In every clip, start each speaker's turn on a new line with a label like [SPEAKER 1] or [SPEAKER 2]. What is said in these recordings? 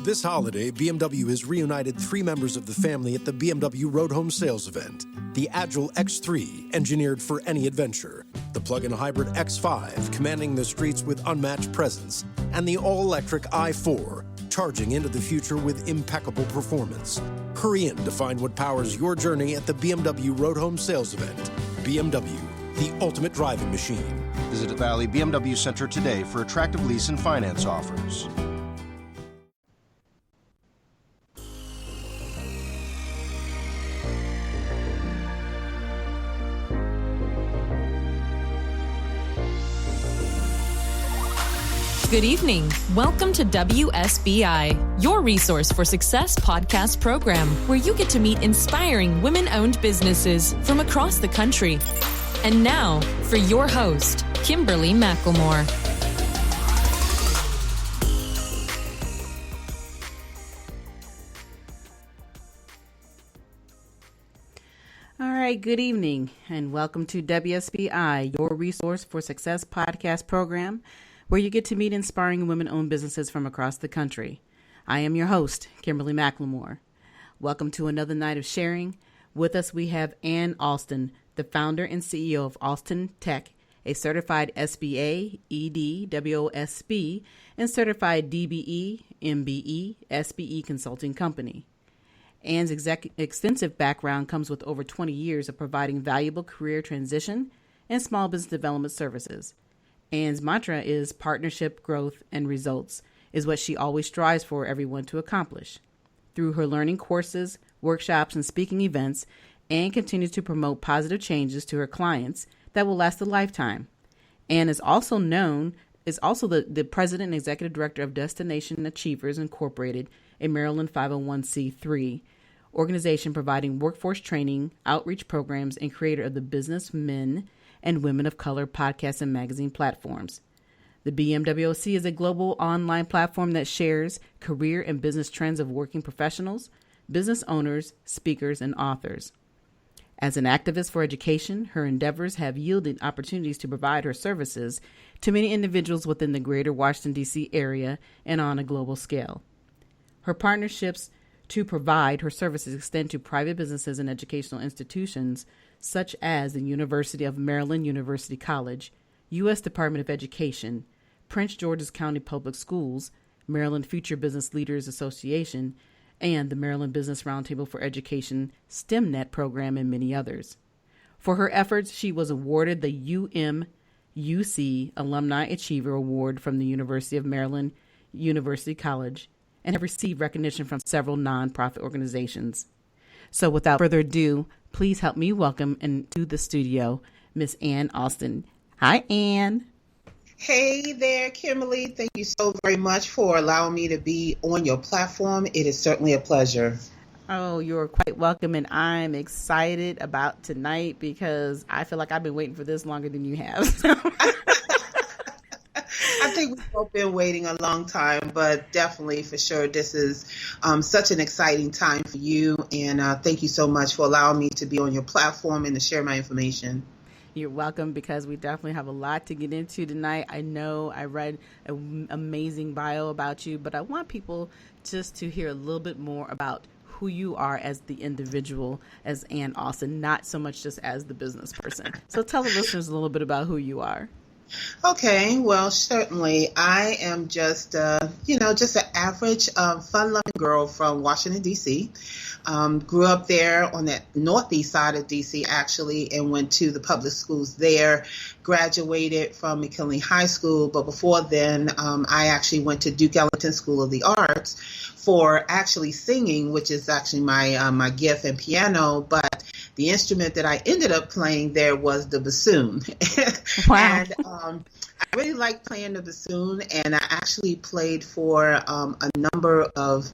[SPEAKER 1] This holiday, BMW has reunited 3 members of the family at the BMW Road Home Sales event. The Agile X3, engineered for any adventure. The plug-in hybrid X5, commanding the streets with unmatched presence. And the all-electric i4, charging into the future with impeccable performance. Hurry in to find what powers your journey at the BMW Road Home Sales event. BMW, the ultimate driving machine.
[SPEAKER 2] Visit Valley BMW Center today for attractive lease and finance offers.
[SPEAKER 3] Good evening. Welcome to WSBI, your resource for success podcast program, where you get to meet inspiring women-owned businesses from across the country. And now, for your host, Kimberly McLemore.
[SPEAKER 4] All right, good evening, and welcome to WSBI, your resource for success podcast program, where you get to meet inspiring women-owned businesses from across the country. I am your host, Kimberly McLemore. Welcome to another night of sharing. With us, we have Ann Alston, the founder and CEO of ALSTNTEC, a certified SBA EDWOSB and certified DBE, MBE, SBE Consulting Company. Ann's extensive background comes with over 20 years of providing valuable career transition and small business development services. Ann's mantra is partnership, growth, and results is what she always strives for everyone to accomplish. Through her learning courses, workshops, and speaking events, Ann continues to promote positive changes to her clients that will last a lifetime. Ann is also the president and executive director of Destination Achievers Incorporated, a Maryland 501c3 organization providing workforce training, outreach programs, and creator of the Businessmen and Women of Color podcast and magazine platforms. The BMWOC is a global online platform that shares career and business trends of working professionals, business owners, speakers, and authors. As an activist for education, her endeavors have yielded opportunities to provide her services to many individuals within the greater Washington, D.C. area and on a global scale. Her partnerships to provide her services extend to private businesses and educational institutions such as the University of Maryland University College, U.S. Department of Education, Prince George's County Public Schools, Maryland Future Business Leaders Association, and the Maryland Business Roundtable for Education STEMnet program, and many others. For her efforts, she was awarded the UMUC Alumni Achiever Award from the University of Maryland University College and have received recognition from several nonprofit organizations. So without further ado, please help me welcome into the studio Miss Ann Alston. Hi, Ann.
[SPEAKER 5] Hey there, Kimberly. Thank you so very much for allowing me to be on your platform. It is certainly a pleasure.
[SPEAKER 4] Oh, you're quite welcome, and I'm excited about tonight because I feel like I've been waiting for this longer than you have.
[SPEAKER 5] I think we've both been waiting a long time, but definitely for sure this is such an exciting time for you, and thank you so much for allowing me to be on your platform and to share my information.
[SPEAKER 4] You're welcome, because we definitely have a lot to get into tonight. I know I read an amazing bio about you, but I want people just to hear a little bit more about who you are as the individual, as Ann Alston, not so much just as the business person. So tell the listeners a little bit about who you are.
[SPEAKER 5] Okay, well, certainly. I am just an average fun-loving girl from Washington, D.C. Grew up there on that northeast side of D.C., actually, and went to the public schools there. Graduated from McKinley High School, but before then, I actually went to Duke Ellington School of the Arts for actually singing, which is actually my gift, and piano, but the instrument that I ended up playing there was the bassoon.
[SPEAKER 4] Wow.
[SPEAKER 5] And I really liked playing the bassoon, and I actually played for a number of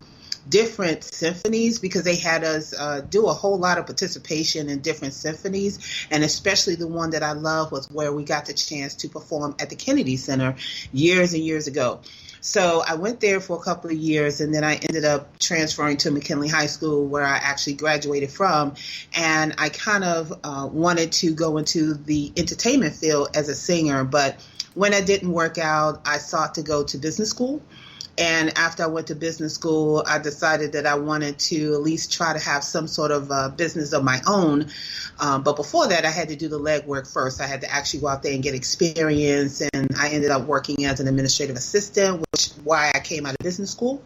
[SPEAKER 5] different symphonies because they had us do a whole lot of participation in different symphonies, and especially the one that I love was where we got the chance to perform at the Kennedy Center years and years ago. So I went there for a couple of years, and then I ended up transferring to McKinley High School, where I actually graduated from. And I kind of wanted to go into the entertainment field as a singer. But when it didn't work out, I sought to go to business school. And after I went to business school, I decided that I wanted to at least try to have some sort of business of my own. But before that, I had to do the legwork first. I had to actually go out there and get experience. And I ended up working as an administrative assistant, which is why I came out of business school.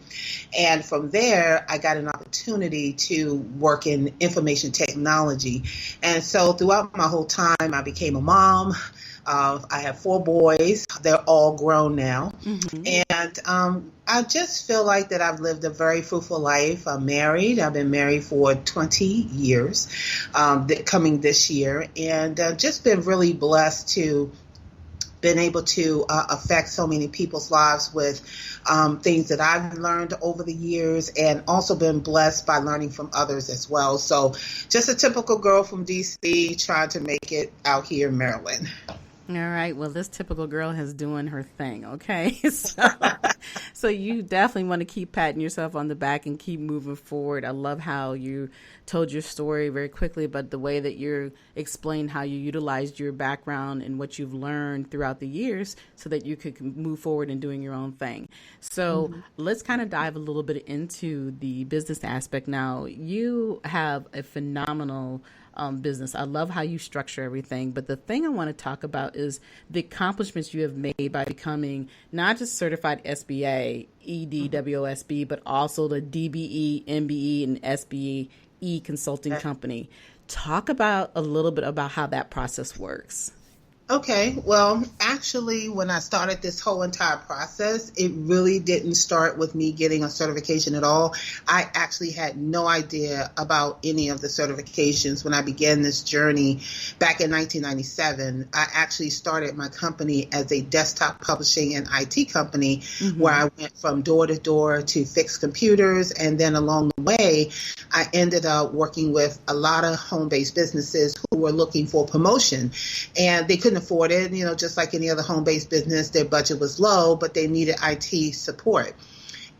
[SPEAKER 5] And from there, I got an opportunity to work in information technology. And so throughout my whole time, I became a mom. I have 4 boys. They're all grown now. And I just feel like that I've lived a very fruitful life. I'm married. I've been married for 20 years, coming this year, and just been really blessed to been able to affect so many people's lives with things that I've learned over the years, and also been blessed by learning from others as well. So just a typical girl from DC trying to make it out here in Maryland.
[SPEAKER 4] All right. Well, this typical girl is doing her thing. Okay. So you definitely want to keep patting yourself on the back and keep moving forward. I love how you told your story very quickly, but the way that you explained how you utilized your background and what you've learned throughout the years so that you could move forward in doing your own thing. So let's kind of dive a little bit into the business aspect now. You have a phenomenal business. I love how you structure everything. But the thing I want to talk about is the accomplishments you have made by becoming not just certified SBA EDWOSB, but also the DBE, MBE, and SBE Consulting Company. Talk about a little bit about how that process works.
[SPEAKER 5] Okay, well, actually, when I started this whole entire process, it really didn't start with me getting a certification at all. I actually had no idea about any of the certifications when I began this journey back in 1997. I actually started my company as a desktop publishing and IT company, where I went from door to door to fix computers. And then along the way, I ended up working with a lot of home-based businesses who were looking for promotion, and they couldn't afford it. You know, just like any other home-based business, their budget was low, but they needed IT support.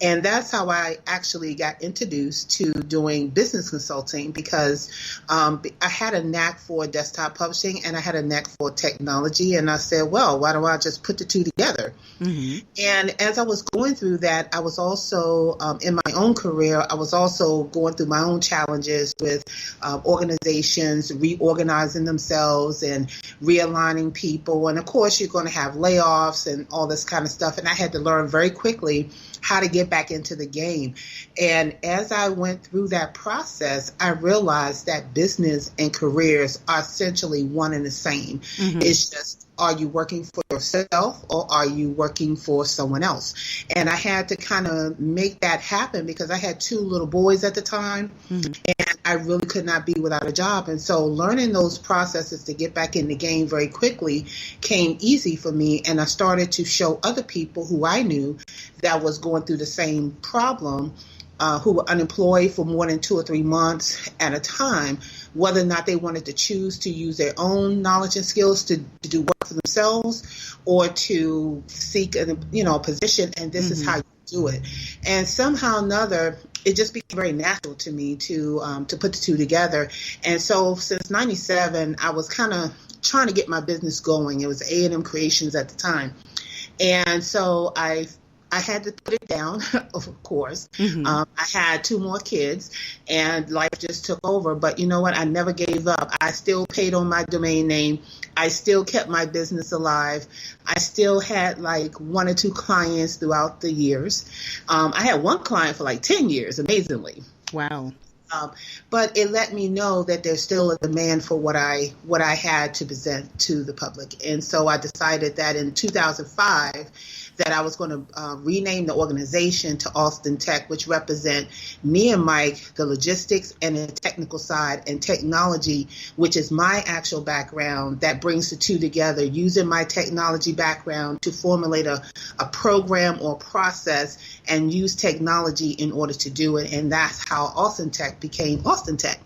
[SPEAKER 5] And that's how I actually got introduced to doing business consulting, because I had a knack for desktop publishing and I had a knack for technology. And I said, well, why don't I just put the two together? And as I was going through that, I was also in my own career, I was also going through my own challenges with organizations reorganizing themselves and realigning people. And of course, you're going to have layoffs and all this kind of stuff. And I had to learn very quickly how to get back into the game. And as I went through that process, I realized that business and careers are essentially one and the same. It's just, are you working for yourself or are you working for someone else? And I had to kind of make that happen because I had 2 little boys at the time, and I really could not be without a job. And so learning those processes to get back in the game very quickly came easy for me. And I started to show other people who I knew that was going through the same problem, who were unemployed for more than 2 or 3 months at a time, whether or not they wanted to choose to use their own knowledge and skills to do work for themselves or to seek a position. And this is how you do it. And somehow or another, it just became very natural to me to put the two together. And so since 97, I was kind of trying to get my business going. It was A&M Creations at the time. And so I had to put it down, of course. I had 2 more kids and life just took over. But you know what? I never gave up. I still paid on my domain name. I still kept my business alive. I still had like 1 or 2 clients throughout the years. I had 1 client for like 10 years, amazingly.
[SPEAKER 4] Wow.
[SPEAKER 5] But it let me know that there's still a demand for what I had to present to the public. And so I decided that in 2005 that I was going to rename the organization to ALSTNTEC, which represent me and Mike, the logistics and the technical side, and technology, which is my actual background, that brings the two together, using my technology background to formulate a program or process and use technology in order to do it. And that's how ALSTNTEC became ALSTNTEC.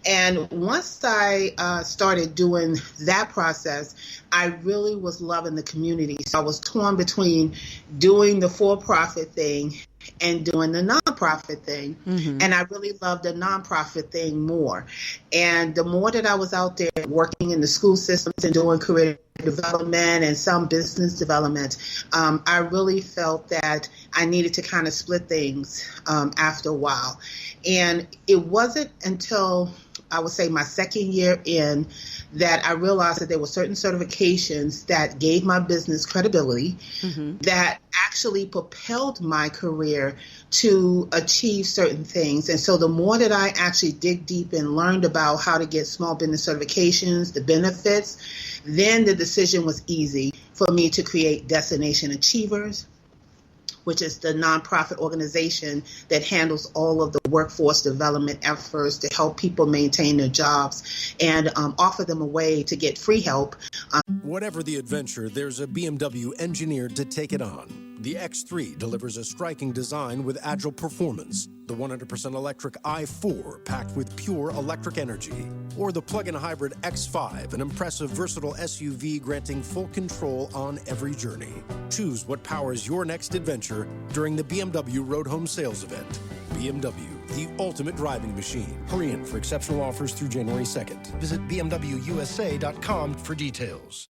[SPEAKER 5] And once I started doing that process, I really was loving the community. So I was torn between doing the for-profit thing and doing the nonprofit thing. And I really loved the nonprofit thing more. And the more that I was out there working in the school systems and doing career development and some business development, I really felt that I needed to kind of split things after a while. And it wasn't until I would say my second year in that I realized that there were certain certifications that gave my business credibility that actually propelled my career to achieve certain things. And so the more that I actually dig deep and learned about how to get small business certifications, the benefits, then the decision was easy for me to create Destination Achievers, which is the nonprofit organization that handles all of the workforce development efforts to help people maintain their jobs and offer them a way to get free help.
[SPEAKER 1] Whatever the adventure, there's a BMW engineered to take it on. The X3 delivers a striking design with agile performance. The 100% electric i4 packed with pure electric energy. Or the plug-in hybrid X5, an impressive, versatile SUV granting full control on every journey. Choose what powers your next adventure during the BMW Road Home Sales Event. BMW, the ultimate driving machine. Hurry in for exceptional offers through January 2nd. Visit BMWUSA.com for details.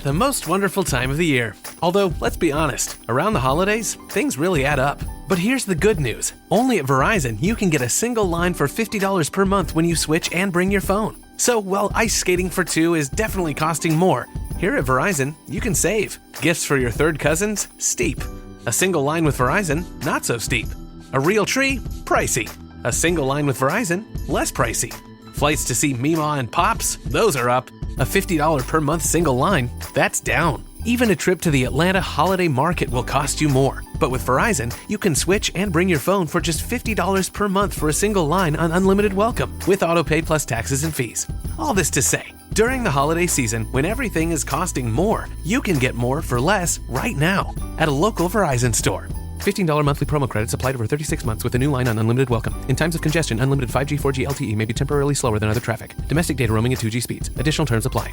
[SPEAKER 6] The most wonderful time of the year. Although, let's be honest, around the holidays, things really add up. But here's the good news. Only at Verizon, you can get a single line for $50 per month when you switch and bring your phone. So while ice skating for two is definitely costing more, here at Verizon, you can save. Gifts for your third cousins? Steep. A single line with Verizon? Not so steep. A real tree? Pricey. A single line with Verizon? Less pricey. Flights to see Mima and Pops? Those are up. A $50 per month single line? That's down. Even a trip to the Atlanta Holiday Market will cost you more. But with Verizon, you can switch and bring your phone for just $50 per month for a single line on unlimited welcome, with autopay plus taxes and fees. All this to say, during the holiday season, when everything is costing more, you can get more for less right now at a local Verizon store. $15 monthly promo credits applied over 36 months with a new line on unlimited welcome. In times of congestion, unlimited 5G, 4G LTE may be temporarily slower than other traffic. Domestic data roaming at 2G speeds. Additional terms apply.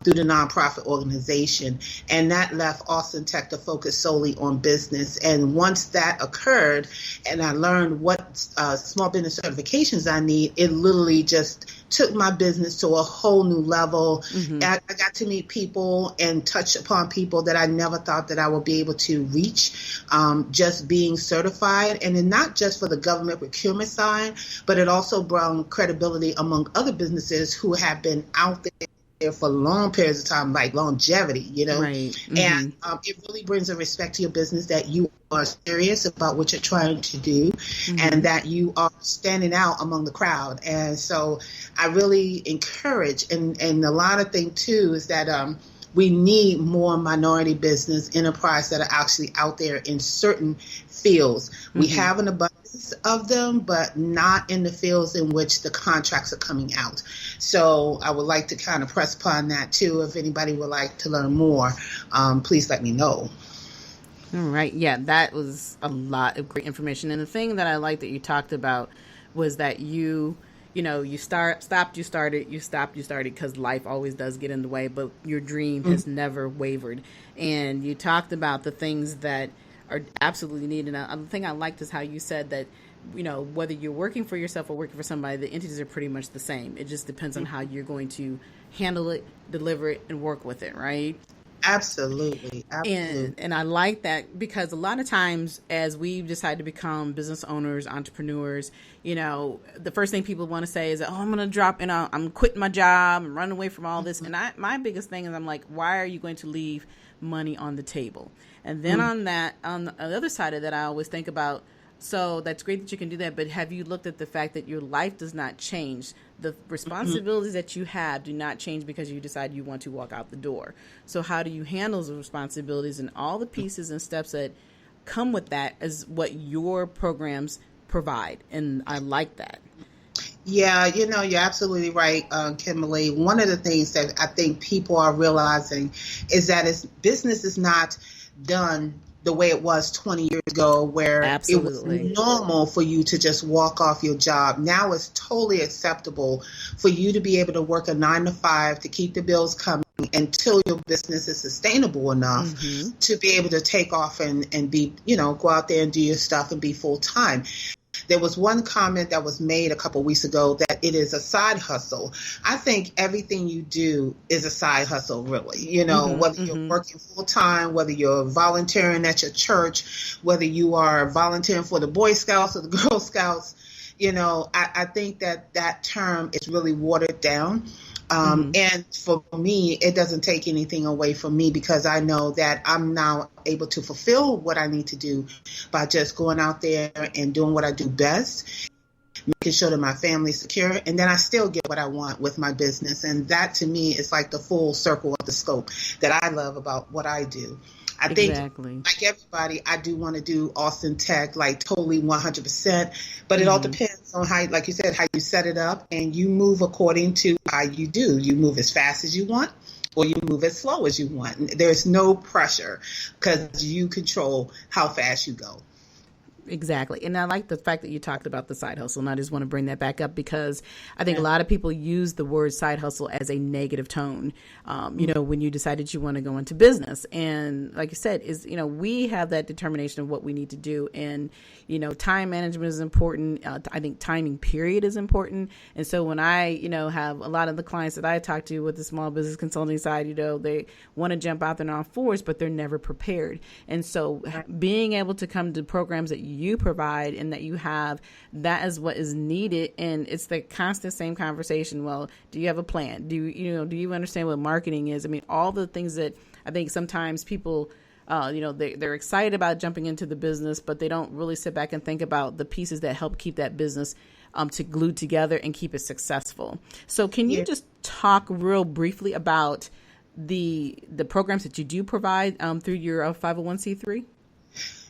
[SPEAKER 5] Through the nonprofit organization, and that left ALSTNTEC to focus solely on business. And once that occurred and I learned what small business certifications I need, it literally just took my business to a whole new level. I got to meet people and touch upon people that I never thought that I would be able to reach, just being certified. And then not just for the government procurement side, but it also brought credibility among other businesses who have been out there for long periods of time, like longevity, you know.
[SPEAKER 4] Right.
[SPEAKER 5] And it really brings a respect to your business that you are serious about what you're trying to do and that you are standing out among the crowd. And so I really encourage, and a lot of things too is that we need more minority business enterprise that are actually out there in certain fields. We have an abundance of them, but not in the fields in which the contracts are coming out. So I would like to kind of press upon that too. If anybody would like to learn more, please let me know.
[SPEAKER 4] All right. Yeah, that was a lot of great information. And the thing that I like that you talked about was that you stopped, because life always does get in the way, but your dream has never wavered. And you talked about the things that are absolutely needed. And the thing I liked is how you said that, you know, whether you're working for yourself or working for somebody, the entities are pretty much the same. It just depends on how you're going to handle it, deliver it, and work with it, right?
[SPEAKER 5] Absolutely.
[SPEAKER 4] And I like that, because a lot of times as we decide to become business owners, entrepreneurs, you know, the first thing people want to say is, I'm going to drop, I'm quitting my job and running away from all this. And my biggest thing is, I'm like, why are you going to leave money on the table? And then on the other side of that, I always think about, so that's great that you can do that, but have you looked at the fact that your life does not change? The responsibilities that you have do not change because you decide you want to walk out the door. So how do you handle those responsibilities and all the pieces and steps that come with that is what your programs provide. And I like that.
[SPEAKER 5] Yeah, you know, you're absolutely right, Kimberly. One of the things that I think people are realizing is that business is not done the way it was 20 years ago, where
[SPEAKER 4] Absolutely.
[SPEAKER 5] it was normal for you to just walk off your job. Now it's totally acceptable for you to be able to work a 9 to 5 to keep the bills coming until your business is sustainable enough to be able to take off and be, go out there and do your stuff and be full time. There was one comment that was made a couple weeks ago that it is a side hustle. I think everything you do is a side hustle, really. Whether you're working full time, whether you're volunteering at your church, whether you are volunteering for the Boy Scouts or the Girl Scouts, I think that term is really watered down. And for me, it doesn't take anything away from me, because I know that I'm now able to fulfill what I need to do by just going out there and doing what I do best, making sure that my family's secure, and then I still get what I want with my business. And that to me is like the full circle of the scope that I love about what I do. I think, like everybody, I do want to do ALSTNTEC like totally 100%, but it all depends on how, like you said, how you set it up, and you move according to how you do. You move as fast as you want, or you move as slow as you want. There's no pressure, because you control how fast you go.
[SPEAKER 4] Exactly. And I like the fact that you talked about the side hustle. And I just want to bring that back up, because I think a lot of people use the word side hustle as a negative tone, when you decided you want to go into business. And like you said, we have that determination of what we need to do. And, time management is important. I think timing period is important. And so when I, have a lot of the clients that I talk to with the small business consulting side, they want to jump out there on all fours, but they're never prepared. And so being able to come to programs that you provide and that you have, that is what is needed. And it's the constant same conversation. Well, do you have a plan? Do you understand what marketing is? I mean, all the things that I think sometimes people, they're excited about jumping into the business, but they don't really sit back and think about the pieces that help keep that business to glue together and keep it successful. So can you just talk real briefly about the programs that you do provide through your 501c3?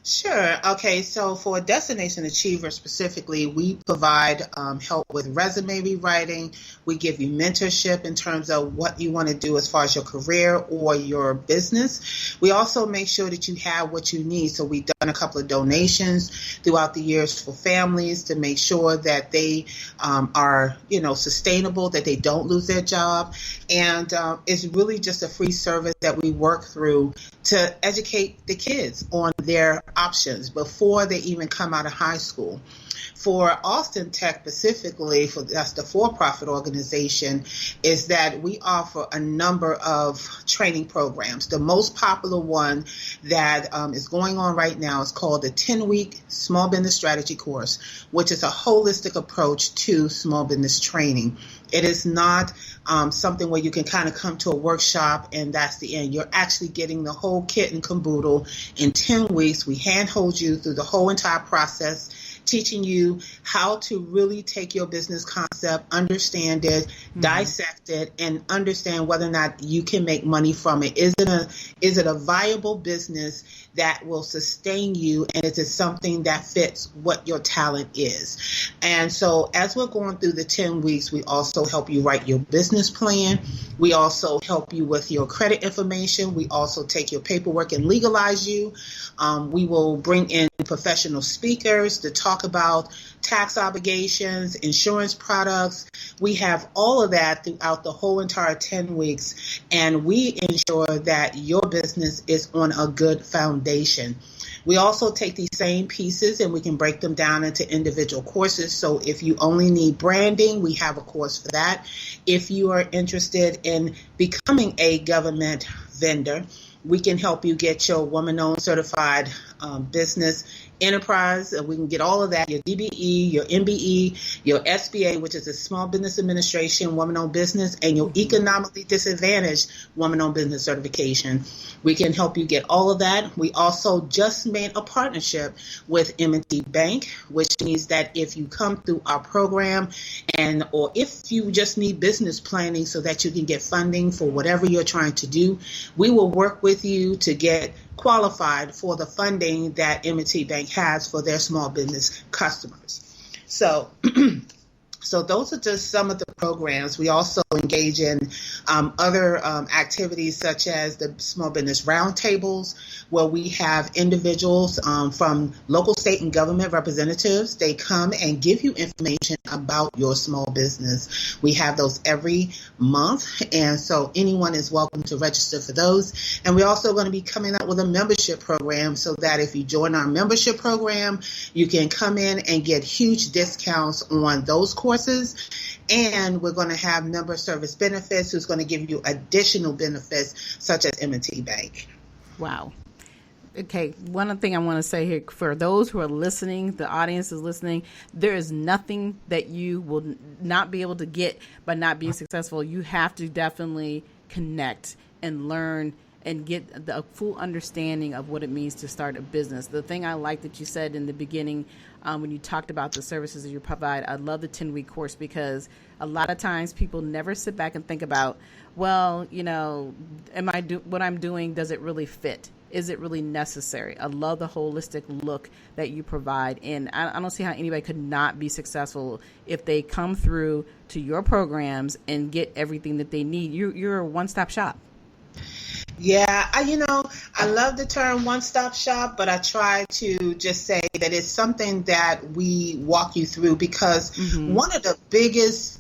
[SPEAKER 5] Sure. Okay. So for Destination Achiever specifically, we provide help with resume rewriting. We give you mentorship in terms of what you want to do as far as your career or your business. We also make sure that you have what you need. So we've done a couple of donations throughout the years for families to make sure that they are, sustainable, that they don't lose their job. And it's really just a free service that we work through to educate the kids on their options before they even come out of high school. For ALSTNTEC specifically, that's the for-profit organization, is that we offer a number of training programs. The most popular one that is going on right now is called the 10-week Small Business Strategy course, which is a holistic approach to small business training. It is not something where you can kind of come to a workshop and that's the end. You're actually getting the whole kit and caboodle in 10 weeks. We handhold you through the whole entire process, teaching you how to really take your business concept, understand it, dissect it, and understand whether or not you can make money from it. Is it a viable business that will sustain you, and is it something that fits what your talent is? And so as we're going through the 10 weeks, we also help you write your business plan. We also help you with your credit information. We also take your paperwork and legalize you. We will bring in professional speakers to talk about tax obligations, insurance products. We have all of that throughout the whole entire 10 weeks, and we ensure that your business is on a good foundation. We also take these same pieces and we can break them down into individual courses. So if you only need branding, we have a course for that. If you are interested in becoming a government vendor, we can help you get your woman-owned certified business enterprise. We can get all of that, your DBE, your MBE, your SBA, which is a Small Business Administration woman-owned business, and your economically disadvantaged woman-owned business certification. We can help you get all of that. We also just made a partnership with M&T Bank, which means that if you come through our program or if you just need business planning so that you can get funding for whatever you're trying to do, we will work with you to get qualified for the funding that M&T Bank has for their small business customers. So So those are just some of the programs. We also engage in other activities such as the small business roundtables, where we have individuals from local, state, and government representatives. They come and give you information about your small business. We have those every month, and so anyone is welcome to register for those. And we're also going to be coming up with a membership program so that if you join our membership program, you can come in and get huge discounts on those courses. And we're going to have member service benefits, who's going to give you additional benefits such as M&T Bank.
[SPEAKER 4] Wow. Okay, one thing I want to say here, for those who are listening, the audience is listening, there is nothing that you will not be able to get by not being successful. You have to definitely connect and learn and get the full understanding of what it means to start a business. The thing I like that you said in the beginning, when you talked about the services that you provide, I love the 10-week course, because a lot of times people never sit back and think about, well, you know, what I'm doing, does it really fit? Is it really necessary? I love the holistic look that you provide. And I don't see how anybody could not be successful if they come through to your programs and get everything that they need. You're a one-stop shop.
[SPEAKER 5] Yeah, I love the term one-stop shop, but I try to just say that it's something that we walk you through, because one of the biggest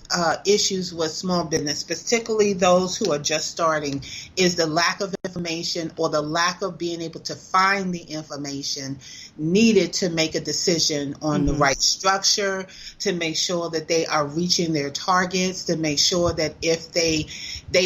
[SPEAKER 5] issues with small business, particularly those who are just starting, is the lack of information or the lack of being able to find the information needed to make a decision on the right structure, to make sure that they are reaching their targets, to make sure that if they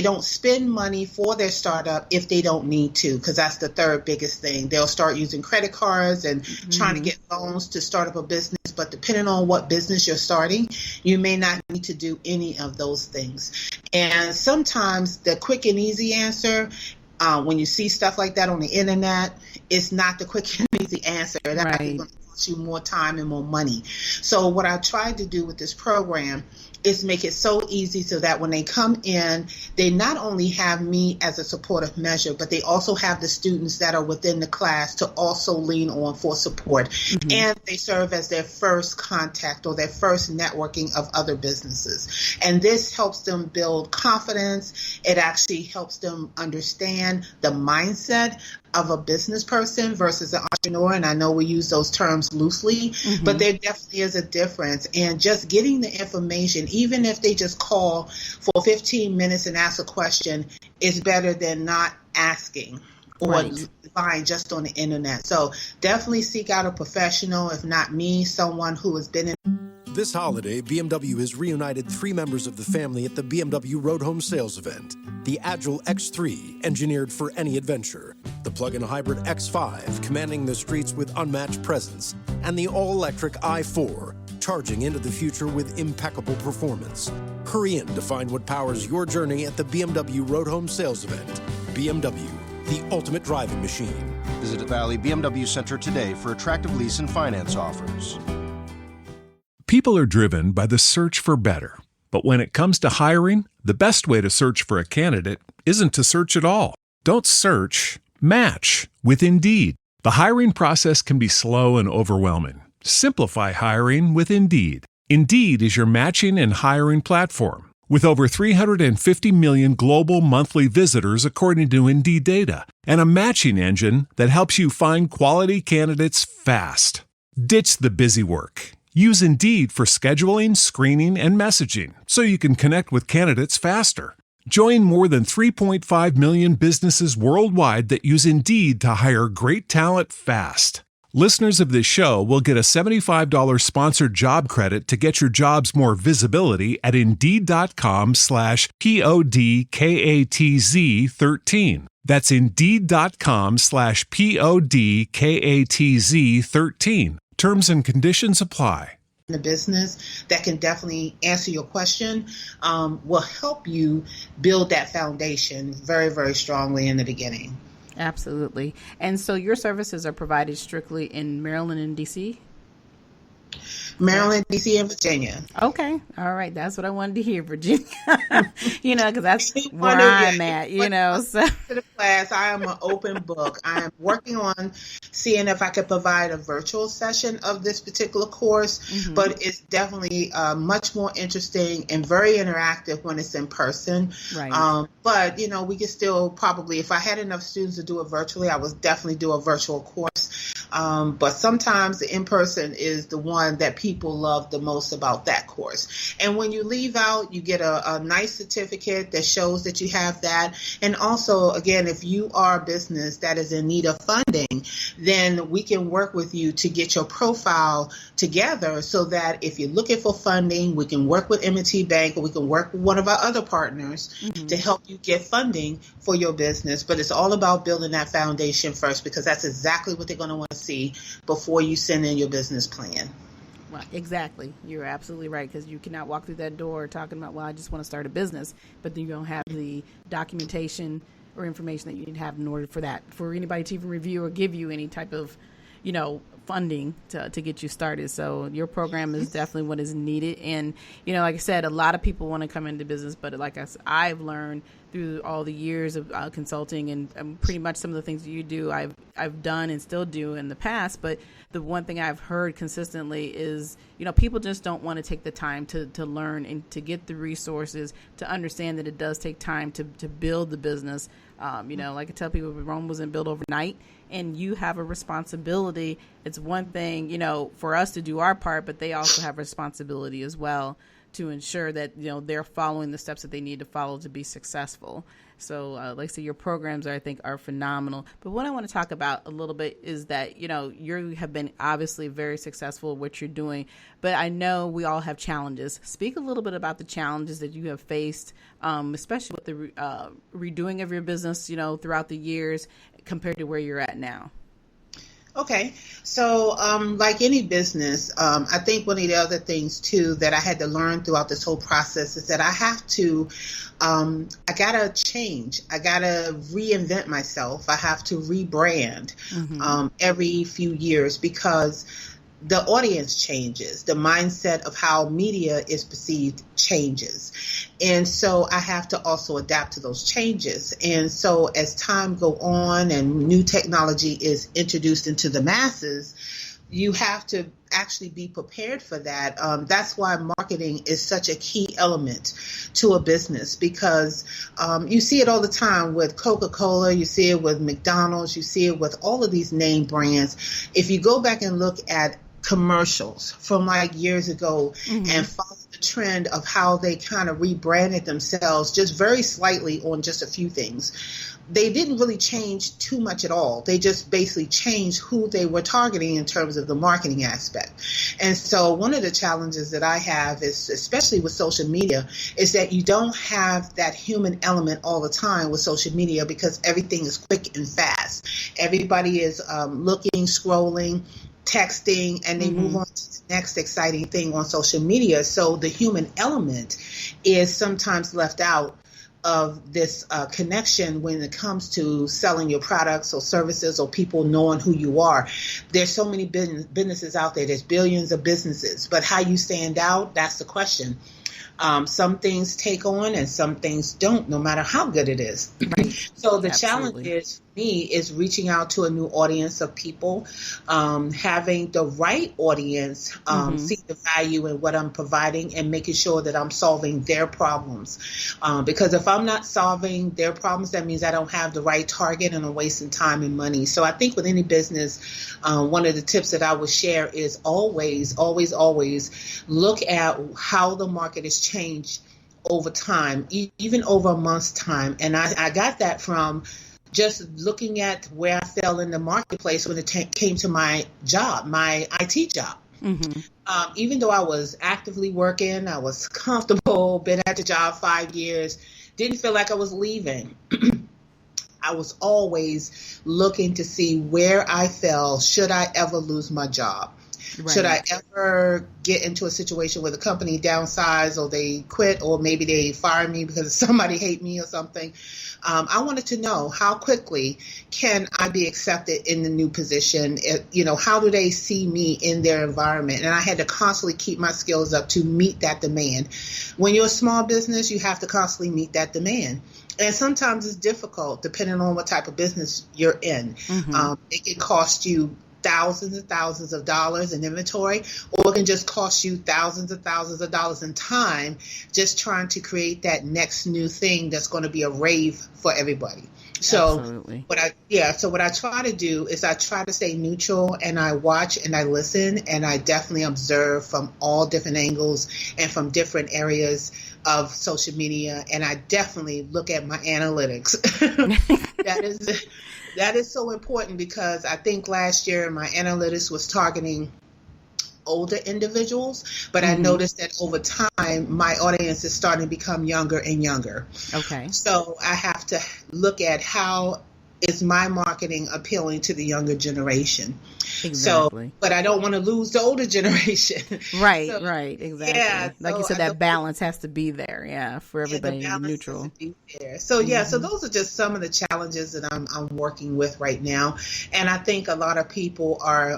[SPEAKER 5] don't spend money for their startup if they don't need to, because that's the third biggest thing. They'll start using credit cards and trying to get loans to start up a business, but depending on what business you're starting, you may not need to do any of those things. And sometimes the quick and easy answer, when you see stuff like that on the internet, it's not the quick and easy answer. It's actually going to cost you more time and more money. So what I tried to do with this program is make it so easy so that when they come in, they not only have me as a supportive measure, but they also have the students that are within the class to also lean on for support. And they serve as their first contact or their first networking of other businesses. And this helps them build confidence. It actually helps them understand the mindset of a business person versus an entrepreneur. And I know we use those terms loosely, but there definitely is a difference. And just getting the information, even if they just call for 15 minutes and ask a question, is better than not asking or buying just on the internet. So definitely seek out a professional, if not me, someone who has been in.
[SPEAKER 1] This holiday, BMW has reunited 3 members of the family at the BMW Road Home Sales Event. The Agile X3, engineered for any adventure. The plug-in hybrid X5, commanding the streets with unmatched presence. And the all-electric i4, charging into the future with impeccable performance. Hurry in to find what powers your journey at the BMW Road Home Sales Event. BMW, the ultimate driving machine.
[SPEAKER 2] Visit Valley BMW Center today for attractive lease and finance offers.
[SPEAKER 7] People are driven by the search for better. But when it comes to hiring, the best way to search for a candidate isn't to search at all. Don't search, match with Indeed. The hiring process can be slow and overwhelming. Simplify hiring with Indeed. Indeed is your matching and hiring platform. With over 350 million global monthly visitors according to Indeed data, and a matching engine that helps you find quality candidates fast. Ditch the busy work. Use Indeed for scheduling, screening, and messaging so you can connect with candidates faster. Join more than 3.5 million businesses worldwide that use Indeed to hire great talent fast. Listeners of this show will get a $75 sponsored job credit to get your jobs more visibility at Indeed.com/PODKATZ13. That's Indeed.com/PODKATZ13. Terms and conditions apply.
[SPEAKER 5] The business that can definitely answer your question will help you build that foundation very, very strongly in the beginning.
[SPEAKER 4] Absolutely. And so your services are provided strictly in Maryland and D.C.?
[SPEAKER 5] Maryland, DC, and Virginia.
[SPEAKER 4] Okay. All right. That's what I wanted to hear, Virginia. Because that's where I'm at, So.
[SPEAKER 5] To the class, I am an open book. I am working on seeing if I could provide a virtual session of this particular course, but it's definitely much more interesting and very interactive when it's in person.
[SPEAKER 4] Right.
[SPEAKER 5] But, we could still probably, if I had enough students to do it virtually, I would definitely do a virtual course. But sometimes the in-person is the one that people love the most about that course. And when you leave out, you get a nice certificate that shows that you have that. And also, again, if you are a business that is in need of funding, then we can work with you to get your profile together so that if you're looking for funding, we can work with M&T Bank or we can work with one of our other partners to help you get funding for your business. But it's all about building that foundation first, because that's exactly what they're going to want to see before you send in your business plan.
[SPEAKER 4] Well, exactly. You're absolutely right, because you cannot walk through that door talking about, well, I just want to start a business, but then you don't have the documentation or information that you need to have in order for anybody to even review or give you any type of, funding to get you started. So your program is definitely what is needed. And, like I said, a lot of people want to come into business, but like I've learned through all the years of consulting and pretty much some of the things that you do, I've done and still do in the past. But the one thing I've heard consistently is, people just don't want to take the time to learn and to get the resources to understand that it does take time to build the business. Like I tell people, Rome wasn't built overnight, and you have a responsibility. It's one thing, for us to do our part, but they also have responsibility as well to ensure that, they're following the steps that they need to follow to be successful. So like I say, your programs I think are phenomenal. But what I want to talk about a little bit is that, you have been obviously very successful at what you're doing, but I know we all have challenges. Speak a little bit about the challenges that you have faced, especially with the redoing of your business, throughout the years compared to where you're at now.
[SPEAKER 5] Okay, so like any business, I think one of the other things too that I had to learn throughout this whole process is that I have to, I gotta change. I gotta reinvent myself. I have to rebrand every few years, because the audience changes. The mindset of how media is perceived changes. And so I have to also adapt to those changes. And so as time go on and new technology is introduced into the masses, you have to actually be prepared for that. That's why marketing is such a key element to a business, because you see it all the time with Coca-Cola, you see it with McDonald's, you see it with all of these name brands. If you go back and look at commercials from like years ago and follow the trend of how they kind of rebranded themselves just very slightly on just a few things, they didn't really change too much at all. They just basically changed who they were targeting in terms of the marketing aspect. And so one of the challenges that I have is, especially with social media, is that you don't have that human element all the time with social media, because everything is quick and fast. Everybody is looking, scrolling, texting, and they move on to the next exciting thing on social media. So the human element is sometimes left out of this connection when it comes to selling your products or services or people knowing who you are. There's so many businesses out there. There's billions of businesses, but how you stand out, that's the question. Some things take on and some things don't, no matter how good it is. So the challenge is, for me, is reaching out to a new audience of people, having the right audience see the value in what I'm providing and making sure that I'm solving their problems. Because if I'm not solving their problems, that means I don't have the right target and I'm wasting time and money. So I think with any business, one of the tips that I would share is always look at how the market is changed over time, even over a month's time. And I got that from just looking at where I fell in the marketplace when it came to my job, my IT job. Even though I was actively working, I was comfortable, been at the job 5 years, didn't feel like I was leaving. I was always looking to see where I fell. Should I ever lose my job? Should I ever get into a situation where the company downsized or they quit or maybe they fire me because somebody hate me or something? I wanted to know how quickly can I be accepted in the new position? How do they see me in their environment? And I had to constantly keep my skills up to meet that demand. When you're a small business, you have to constantly meet that demand. And sometimes it's difficult depending on what type of business you're in. It can cost you thousands and thousands of dollars in inventory, or it can just cost you thousands and thousands of dollars in time just trying to create that next new thing that's going to be a rave for everybody. So
[SPEAKER 4] Absolutely.
[SPEAKER 5] what I try to do is I try to stay neutral, and I watch and I listen, and I definitely observe from all different angles and from different areas of social media, and I definitely look at my analytics. That is so important, because I think last year my analytics was targeting older individuals, but I noticed that over time my audience is starting to become younger and younger.
[SPEAKER 4] Okay.
[SPEAKER 5] So I have to look at how is my marketing appealing to the younger generation.
[SPEAKER 4] Exactly.
[SPEAKER 5] So, but I don't want to lose the older generation.
[SPEAKER 4] Right,
[SPEAKER 5] So,
[SPEAKER 4] right, exactly.
[SPEAKER 5] yeah,
[SPEAKER 4] Like you
[SPEAKER 5] so
[SPEAKER 4] said,
[SPEAKER 5] I
[SPEAKER 4] that balance has to be there, for everybody to be neutral.
[SPEAKER 5] So so those are just some of the challenges that I'm working with right now. And I think a lot of people are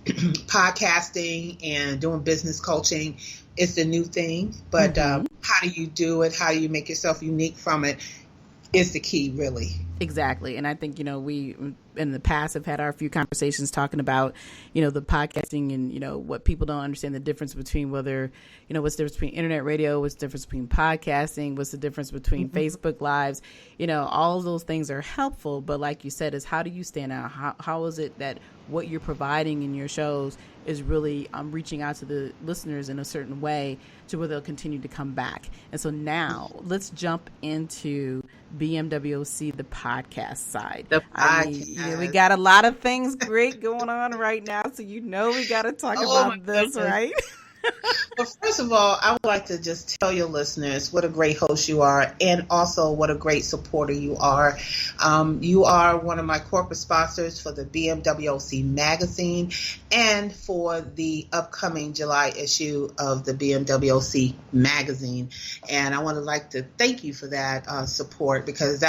[SPEAKER 5] podcasting and doing business coaching. It's the new thing, but how do you do it? How do you make yourself unique from it is the key, really.
[SPEAKER 4] Exactly. And I think, we in the past have had our few conversations talking about, the podcasting and, what people don't understand, the difference between whether, what's the difference between internet radio, what's the difference between podcasting, what's the difference between Facebook Lives, all of those things are helpful. But like you said, is how do you stand out? How is it that what you're providing in your shows is really reaching out to the listeners in a certain way to where they'll continue to come back? And so now let's jump into BMWOC, the podcast side. We got a lot of things great going on right now, so we got to talk about this, right?
[SPEAKER 5] Well, first of all, I would like to just tell your listeners what a great host you are, and also what a great supporter you are. You are one of my corporate sponsors for the BMWOC magazine and for the upcoming July issue of the BMWOC magazine. And I want to thank you for that support, because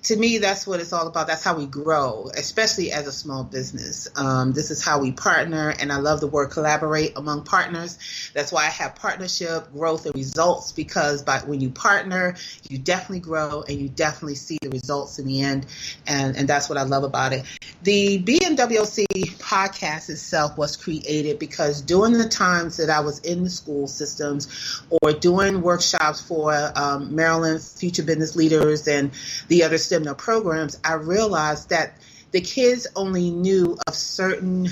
[SPEAKER 5] to me, that's what it's all about. That's how we grow, especially as a small business. This is how we partner, and I love the word collaborate among partners. That's why I have partnership, growth, and results, because when you partner, you definitely grow and you definitely see the results in the end, and that's what I love about it. The BMWOC podcast itself was created because during the times that I was in the school systems or doing workshops for Maryland Future Business Leaders and the other seminar programs, I realized that the kids only knew of certain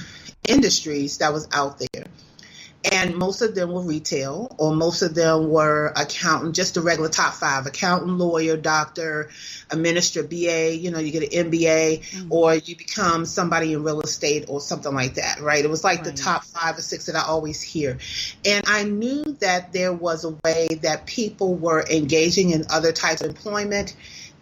[SPEAKER 5] industries that was out there. And most of them were retail, or most of them were accountant, just the regular top 5, accountant, lawyer, doctor, a minister, BA, you get an MBA, or you become somebody in real estate or something like that, right? It was like the top 5 or 6 that I always hear. And I knew that there was a way that people were engaging in other types of employment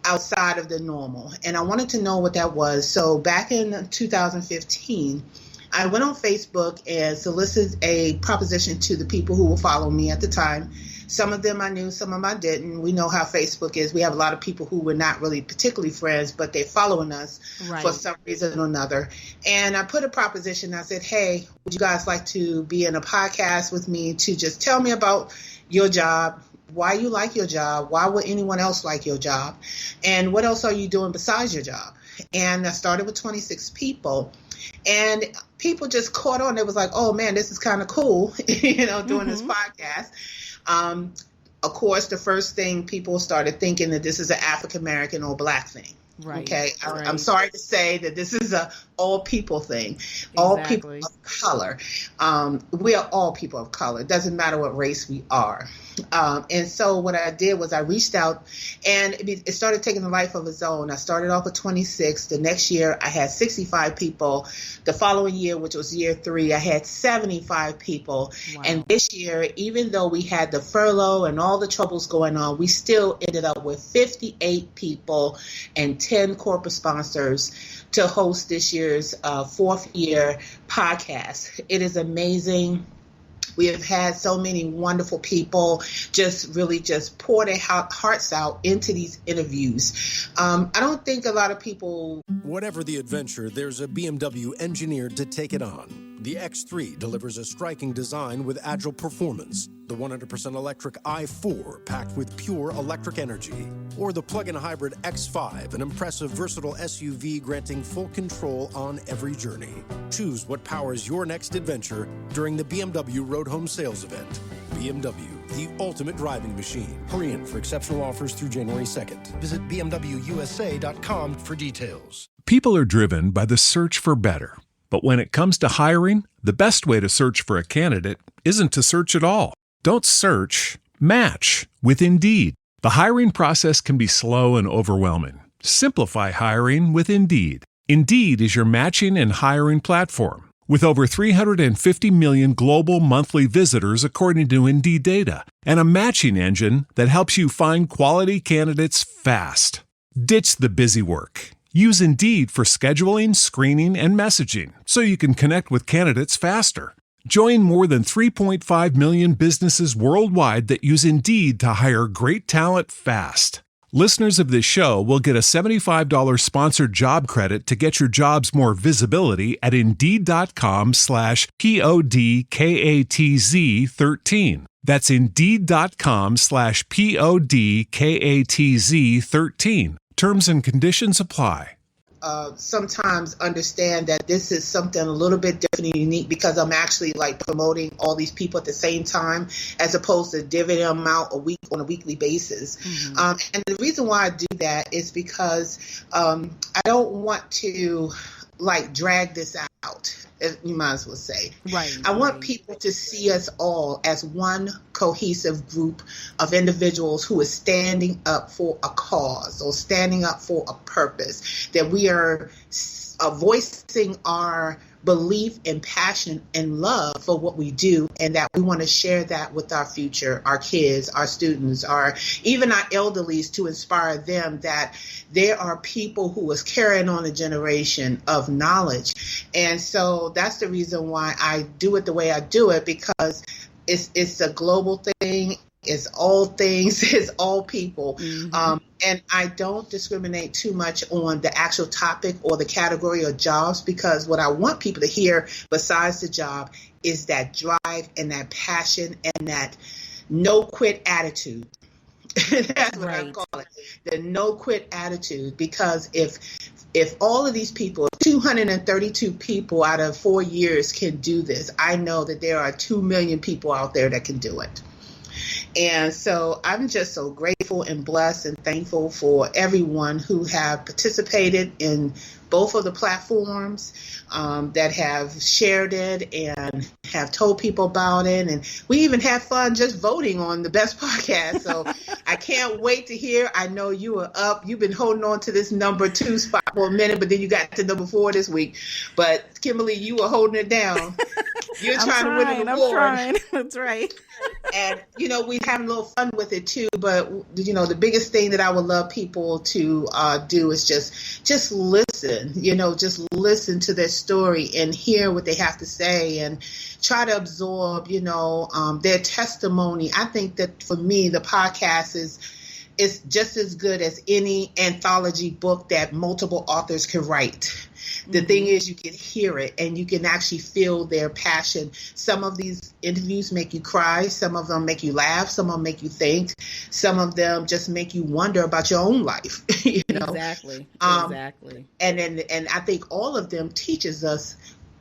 [SPEAKER 5] outside of the normal. And I wanted to know what that was. So back in 2015, I went on Facebook and solicited a proposition to the people who were following me at the time. Some of them I knew, some of them I didn't. We know how Facebook is. We have a lot of people who were not really particularly friends, but they're following us for some reason or another. And I put a proposition. I said, hey, would you guys like to be in a podcast with me to just tell me about your job, why you like your job, why would anyone else like your job, and what else are you doing besides your job? And I started with 26 people. And people just caught on. It was like, oh, man, this is kind of cool, doing this podcast. Of course, the first thing people started thinking that this is an African-American or Black thing. Right. Okay. Right. I'm sorry to say that this is a all people thing. Exactly. All people of color. We are all people of color. It doesn't matter what race we are. And so what I did was I reached out, and it started taking a life of its own. I started off with 26. The next year I had 65 people. The following year, which was year 3, I had 75 people. Wow. And this year, even though we had the furlough and all the troubles going on, we still ended up with 58 people and 10 corporate sponsors to host this year's 4th year podcast. It is amazing. We have had so many wonderful people just really just pour their hearts out into these interviews. I don't think a lot of people...
[SPEAKER 1] Whatever the adventure, there's a BMW engineered to take it on. The X3 delivers a striking design with agile performance. The 100% electric i4 packed with pure electric energy. Or the plug-in hybrid X5, an impressive, versatile SUV granting full control on every journey. Choose what powers your next adventure during the BMW Road Home Sales Event. BMW, the ultimate driving machine. Hurry in for exceptional offers through January 2nd. Visit BMWUSA.com for details.
[SPEAKER 7] People are driven by the search for better. But when it comes to hiring, the best way to search for a candidate isn't to search at all. Don't search, match with Indeed. The hiring process can be slow and overwhelming. Simplify hiring with Indeed. Indeed is your matching and hiring platform. With over 350 million global monthly visitors according to Indeed data, and a matching engine that helps you find quality candidates fast. Ditch the busy work. Use Indeed for scheduling, screening, and messaging so you can connect with candidates faster. Join more than 3.5 million businesses worldwide that use Indeed to hire great talent fast. Listeners of this show will get a $75 sponsored job credit to get your jobs more visibility at Indeed.com/PODKATZ13. That's Indeed.com/PODKATZ13. Terms and conditions apply.
[SPEAKER 5] Sometimes understand that this is something a little bit different and unique because I'm actually like promoting all these people at the same time as opposed to divvying them out on a weekly basis. Mm-hmm. And the reason why I do that is because I don't want to like drag this out, you might as well say.
[SPEAKER 4] Right.
[SPEAKER 5] I want people to see us all as one cohesive group of individuals who is standing up for a cause or standing up for a purpose, that we are voicing our belief and passion and love for what we do, and that we want to share that with our future, our kids, our students, even our elderlies, to inspire them that there are people who is carrying on a generation of knowledge. And so that's the reason why I do it the way I do it, because it's a global thing. It's all things, it's all people. Mm-hmm. And I don't discriminate too much on the actual topic or the category of jobs, because what I want people to hear besides the job is that drive and that passion and that no quit attitude. That's what I call it, the no quit attitude. Because if all of these people, 232 people out of 4 years can do this, I know that there are 2 million people out there that can do it. And so I'm just so grateful and blessed and thankful for everyone who have participated in both of the platforms, that have shared it and have told people about it. And we even had fun just voting on the best podcast. So I can't wait to hear. I know you are up. You've been holding on to this number 2 spot for a minute, but then you got to number 4 this week. But Kimberly, you were holding it down. You're trying to win an award.
[SPEAKER 4] I'm trying. That's right.
[SPEAKER 5] And, we having a little fun with it too. But, the biggest thing that I would love people to do is just listen, just listen to their story and hear what they have to say and try to absorb, their testimony. I think that for me, the podcast is just as good as any anthology book that multiple authors can write. The thing is, you can hear it and you can actually feel their passion. Some of these interviews make you cry. Some of them make you laugh. Some of them make you think. Some of them just make you wonder about your own life.
[SPEAKER 4] Exactly. Exactly.
[SPEAKER 5] And I think all of them teaches us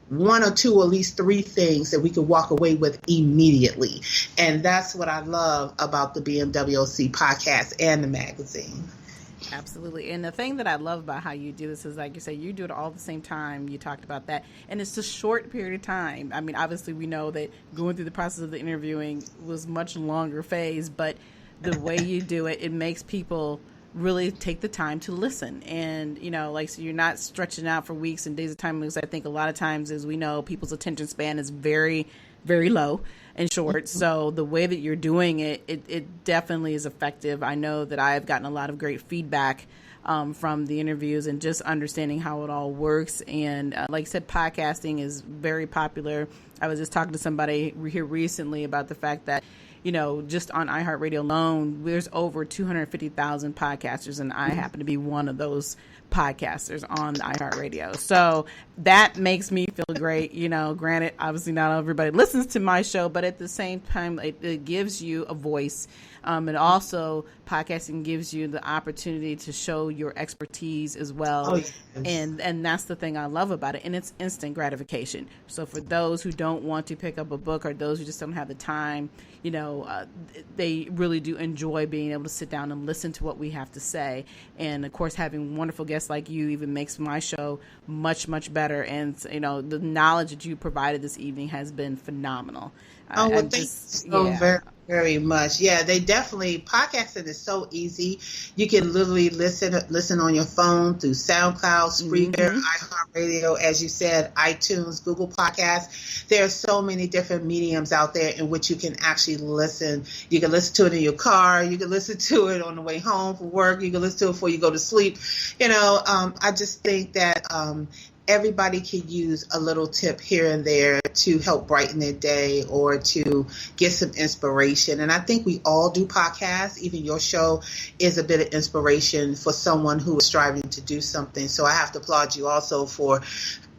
[SPEAKER 5] 1 or 2, or at least 3 things that we can walk away with immediately. And that's what I love about the BMWOC podcast and the magazine.
[SPEAKER 4] Absolutely. And the thing that I love about how you do this is, like you say, you do it all at the same time. You talked about that. And it's a short period of time. I mean, obviously, we know that going through the process of the interviewing was much longer phase, but the way you do it, it makes people really take the time to listen. And, so you're not stretching out for weeks and days of time, because I think a lot of times, as we know, people's attention span is very, very low and short. So the way that you're doing it, it definitely is effective. I know that I've gotten a lot of great feedback from the interviews and just understanding how it all works. And like I said, podcasting is very popular. I was just talking to somebody here recently about the fact that, just on iHeartRadio alone, there's over 250,000 podcasters, and I happen to be one of those podcasters on iHeartRadio. So that makes me feel great. Granted, obviously not everybody listens to my show, but at the same time, it gives you a voice. And also podcasting gives you the opportunity to show your expertise as well. Oh, yes. And that's the thing I love about it. And it's instant gratification. So for those who don't want to pick up a book, or those who just don't have the time, they really do enjoy being able to sit down and listen to what we have to say. And of course, having wonderful guests like you even makes my show much, much better. And, the knowledge that you provided this evening has been phenomenal.
[SPEAKER 5] Oh, well, thanks so very, very much. Yeah, they definitely, podcasting is so easy. You can literally listen on your phone through SoundCloud, Spreaker, iHeartRadio, as you said, iTunes, Google Podcasts. There are so many different mediums out there in which you can actually listen. You can listen to it in your car. You can listen to it on the way home from work. You can listen to it before you go to sleep. I just think that everybody could use a little tip here and there to help brighten their day or to get some inspiration. And I think we all do podcasts. Even your show is a bit of inspiration for someone who is striving to do something. So I have to applaud you also for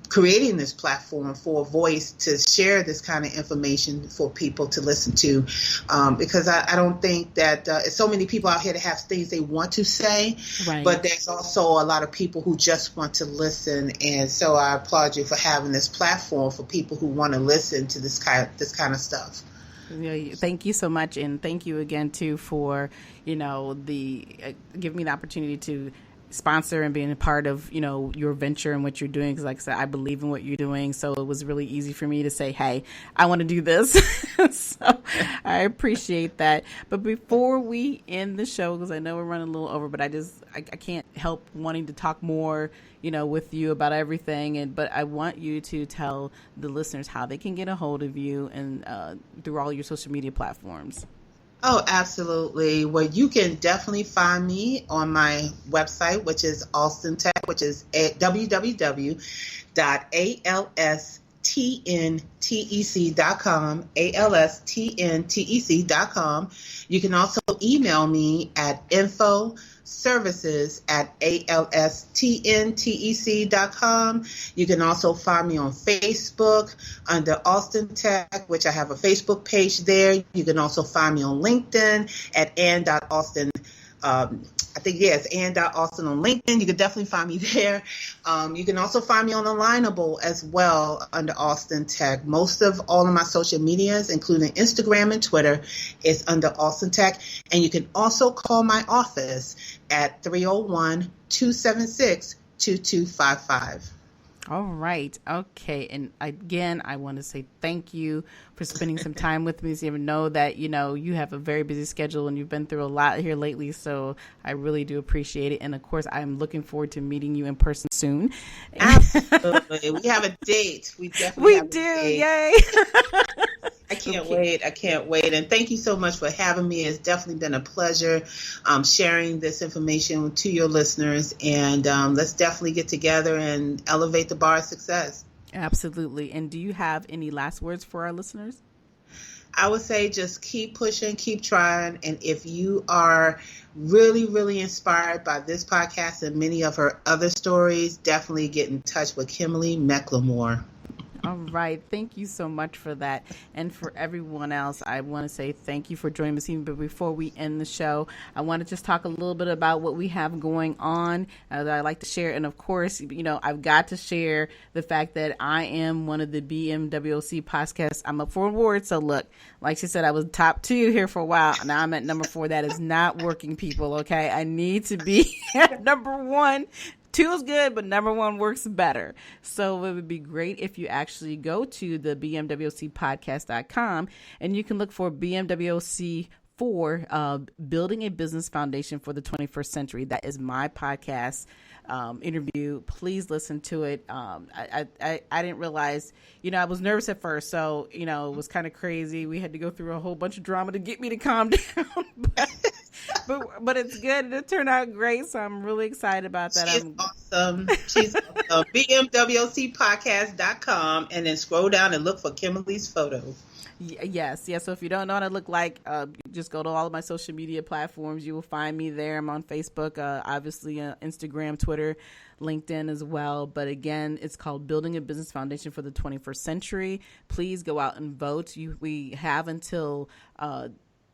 [SPEAKER 5] creating this platform for a voice to share this kind of information for people to listen to, because I don't think that so many people out here that have things they want to say, right. But there's also a lot of people who just want to listen, and so I applaud you for having this platform for people who want to listen to this kind of stuff.
[SPEAKER 4] Thank you so much, and thank you again too for giving me the opportunity to sponsor and being a part of your venture and what you're doing, because like I said, I believe in what you're doing, so it was really easy for me to say, hey, I want to do this. So I appreciate that. But before we end the show, because I know we're running a little over, but I can't help wanting to talk more with you about everything, but I want you to tell the listeners how they can get a hold of you and through all your social media platforms.
[SPEAKER 5] Oh, absolutely. Well, you can definitely find me on my website, which is ALSTNTEC, which is www.ALSTNTEC.com, ALSTNTEC.com. You can also email me at info-services@ALSTNTEC.com. You can also find me on Facebook under ALSTNTEC, which I have a Facebook page there. You can also find me on LinkedIn at Ann.Alston. I think, yes, Ann.Alston on LinkedIn. You can definitely find me there. You can also find me on Alignable as well under ALSTNTEC. Most of all of my social medias, including Instagram and Twitter, is under ALSTNTEC. And you can also call my office at 301-276-2255.
[SPEAKER 4] All right. Okay. And again, I want to say thank you for spending some time with me. So you know that, you have a very busy schedule and you've been through a lot here lately. So I really do appreciate it. And of course, I'm looking forward to meeting you in person soon.
[SPEAKER 5] Absolutely. We have a date. We definitely have a date.
[SPEAKER 4] Yay.
[SPEAKER 5] I can't wait. And thank you so much for having me. It's definitely been a pleasure sharing this information to your listeners. And let's definitely get together and elevate the bar of success.
[SPEAKER 4] Absolutely. And do you have any last words for our listeners?
[SPEAKER 5] I would say just keep pushing, keep trying. And if you are really, really inspired by this podcast and many of her other stories, definitely get in touch with Kimberly McLemore.
[SPEAKER 4] All right. Thank you so much for that. And for everyone else, I want to say thank you for joining us. But before we end the show, I want to just talk a little bit about what we have going on that I like to share. And of course, I've got to share the fact that I am one of the BMWOC podcasts. I'm up for awards. So look, like she said, I was top 2 here for a while. Now I'm at number 4. That is not working, people. Okay. I need to be at number 1. 2 is good, but number 1 works better. So it would be great if you actually go to the BMWOCpodcast.com and you can look for BMWOC for Building a Business Foundation for the 21st Century. That is my podcast interview. Please listen to it. I didn't realize, I was nervous at first. So, it was kind of crazy. We had to go through a whole bunch of drama to get me to calm down. But but it's good. It turned out great, so I'm really excited about that.
[SPEAKER 5] She's awesome. She's awesome. BMWOCpodcast.com, and then scroll down and look for Kimberly's photo.
[SPEAKER 4] Yes. So if you don't know what I look like, just go to all of my social media platforms. You will find me there. I'm on Facebook, obviously Instagram, Twitter, LinkedIn as well. But again, it's called Building a Business Foundation for the 21st Century. Please go out and vote. We have until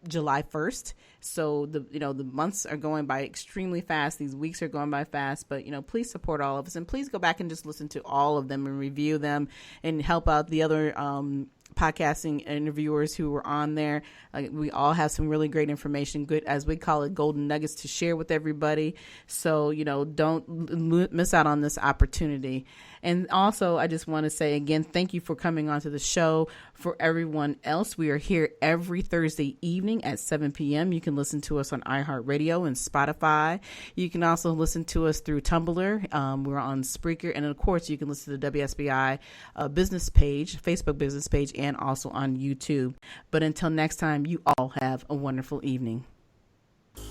[SPEAKER 4] July 1st. So the months are going by extremely fast. These weeks are going by fast, but please support all of us, and please go back and just listen to all of them and review them and help out the other podcasting interviewers who were on there. We all have some really great information, good, as we call it, golden nuggets to share with everybody. So, don't miss out on this opportunity. And also, I just want to say again, thank you for coming onto the show. For everyone else, we are here every Thursday evening at 7 p.m. You can listen to us on iHeartRadio and Spotify. You can also listen to us through Tumblr. We're on Spreaker. And of course, you can listen to the WSBI business page, Facebook business page, and also on YouTube. But until next time, you all have a wonderful evening.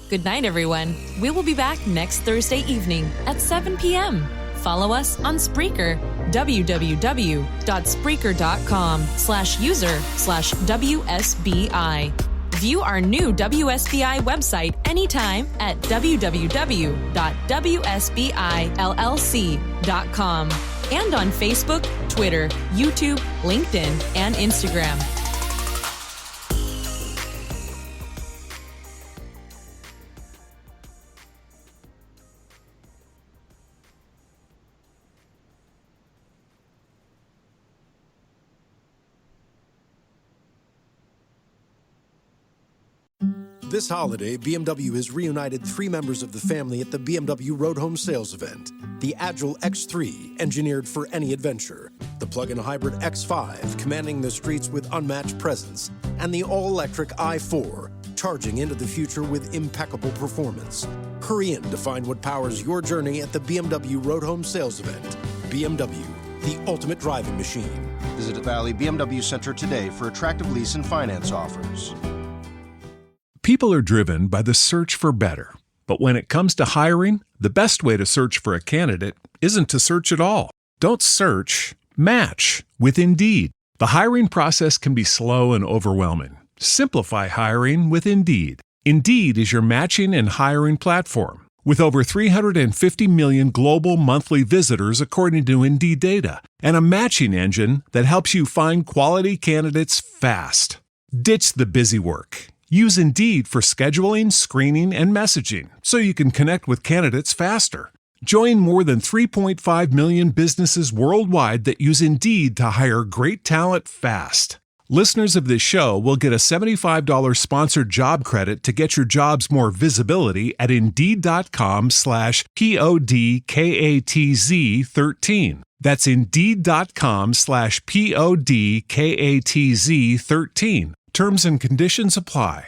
[SPEAKER 3] Good night, everyone. We will be back next Thursday evening at 7 p.m. Follow us on Spreaker, www.spreaker.com/user/WSBI. View our new WSBI website anytime at www.wsbillc.com and on Facebook, Twitter, YouTube, LinkedIn, and Instagram.
[SPEAKER 1] This holiday, BMW has reunited 3 members of the family at the BMW Road Home Sales Event. The Agile X3, engineered for any adventure. The plug-in hybrid X5, commanding the streets with unmatched presence. And the all-electric i4, charging into the future with impeccable performance. Hurry in to find what powers your journey at the BMW Road Home Sales Event. BMW, the ultimate driving machine.
[SPEAKER 2] Visit Valley BMW Center today for attractive lease and finance offers.
[SPEAKER 7] People are driven by the search for better. But when it comes to hiring, the best way to search for a candidate isn't to search at all. Don't search, match with Indeed. The hiring process can be slow and overwhelming. Simplify hiring with Indeed. Indeed is your matching and hiring platform. With over 350 million global monthly visitors according to Indeed data, and a matching engine that helps you find quality candidates fast. Ditch the busy work. Use Indeed for scheduling, screening, and messaging so you can connect with candidates faster. Join more than 3.5 million businesses worldwide that use Indeed to hire great talent fast. Listeners of this show will get a $75 sponsored job credit to get your jobs more visibility at Indeed.com/PODKATZ13. That's Indeed.com/PODKATZ13. Terms and conditions apply.